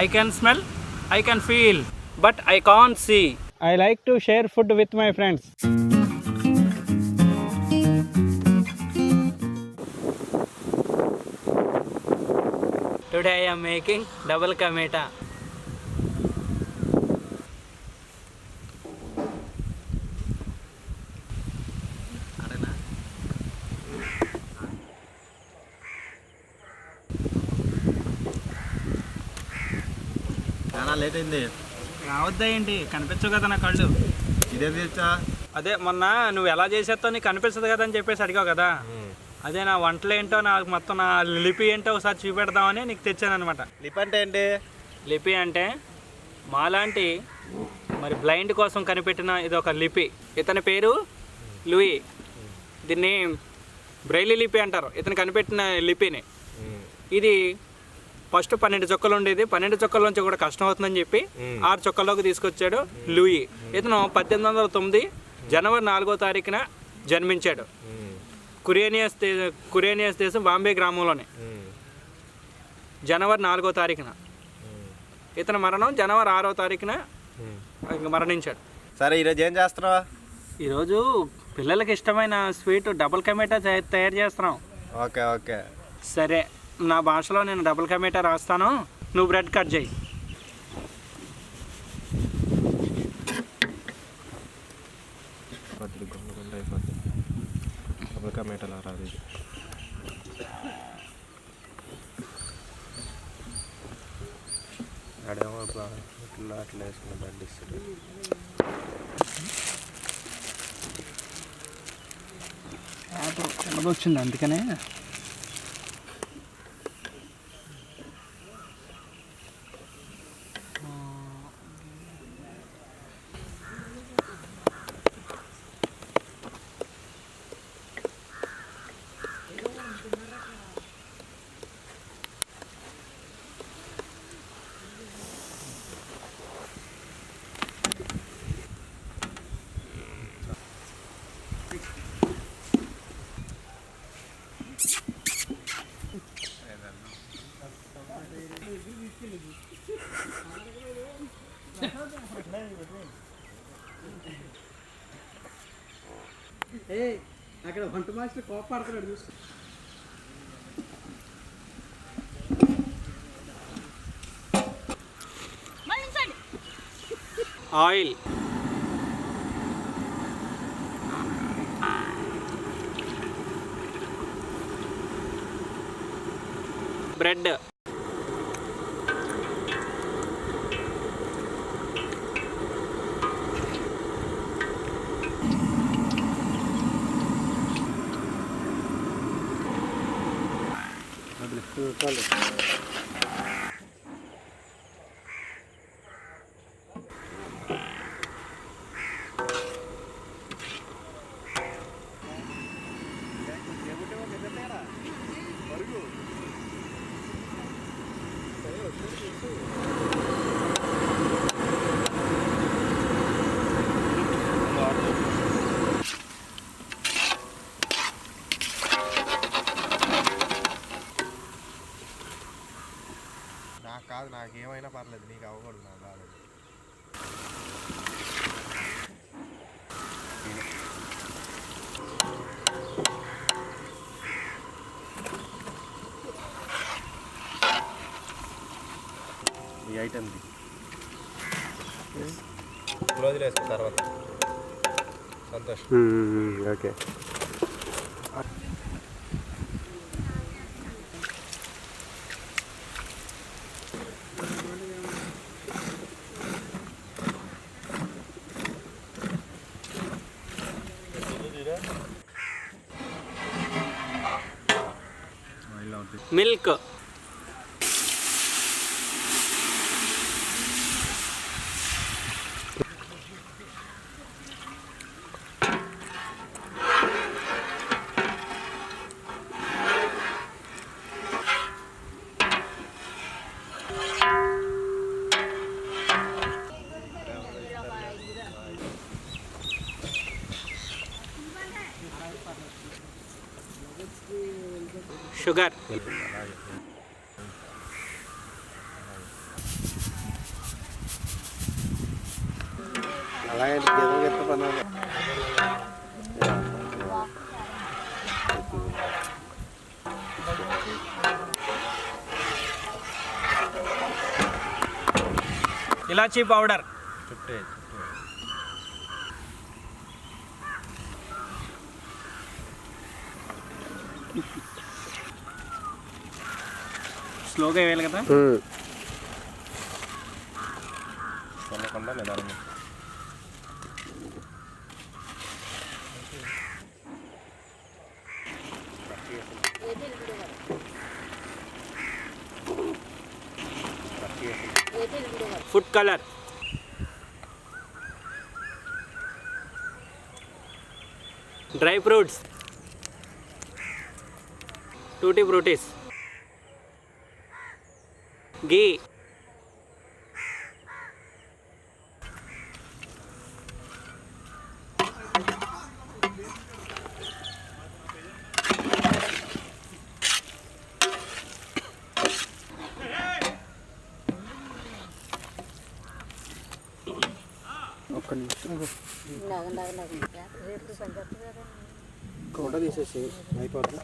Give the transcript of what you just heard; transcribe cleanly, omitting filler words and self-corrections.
I can smell, I can feel, but I can't see. I like to share food with my friends. Today I am making double Ka Meetha. చాలా late అయింది. రావద్దా ఏంటి? కనిపించవు కదా నా కళ్ళు. ఇదే తెచ్చా. అదే మొన్న నువ్వు ఎలా చేసేస్తావు నీకు కనిపిస్తుంది కదా అని చెప్పేసి అడిగావు కదా. అదే నా వంటలు ఏంటో నాకు మొత్తం నా లిపి ఏంటో ఒకసారి చూపెడదామని నీకు తెచ్చాను అనమాట. లిపి అంటే ఏంటి? లిపి అంటే మాలాంటి మరి బ్లైండ్ కోసం కనిపెట్టిన ఇది ఒక లిపి. ఇతని పేరు లూయి. దీన్ని బ్రైలీ లిపి అంటారు. ఇతను కనిపెట్టిన లిపిని. ఇది ఫస్ట్ 12 చుక్కలు ఉండేది. 12 చుక్కల నుంచి కూడా కష్టం అవుతుందని చెప్పి 6 చుక్కల్లోకి తీసుకొచ్చాడు లూయి. ఇతను 1809 జనవరి 4వ తారీఖున జన్మించాడు. కురేనియస్ దేశం బాంబే గ్రామంలోనే జనవరి 4వ తారీఖున. ఇతని మరణం జనవరి 6వ తారీఖున మరణించాడు. సరే, ఈరోజు ఏం చేస్తున్నావు? ఈరోజు పిల్లలకి ఇష్టమైన స్వీట్ డబుల్ కా మీఠా తయారు చేస్తున్నాం. ఓకే ఓకే సరే, నా భాషలో నేను డబుల్ కా మీఠా రాస్తాను, నువ్వు బ్రెడ్ కట్ చేయి. డబుల్ కా మీఠా రాదు. అడేమో అట్లా వేసుకున్న బ్రెడ్ ఇస్తుంది. వచ్చింది అందుకనే. అక్కడ వంట మాస్టర్ కోపాడుతున్నాడు చూసి. ఆయిల్, బ్రెడ్, కాదు, నాకేమైనా పర్లేదు, నీకు అవ్వకూడదు. నాకు కాదు. ఈ ఐటమ్ది క్లోజ్ వేసుకున్న తర్వాత సంతోషం. ఓకే. మిల్క్, షుగర్, అలాగే ఏదో ఎంత పని ఇలాచీ పౌడర్, చుట్టే స్లోగా వేయాలి కదా. కొనకుండా నిదానంగా food colour, dry fruits, tutti fruttis, ghee, ఒక్క నిమిషం కూడా తీసేసి అయిపోతుంది.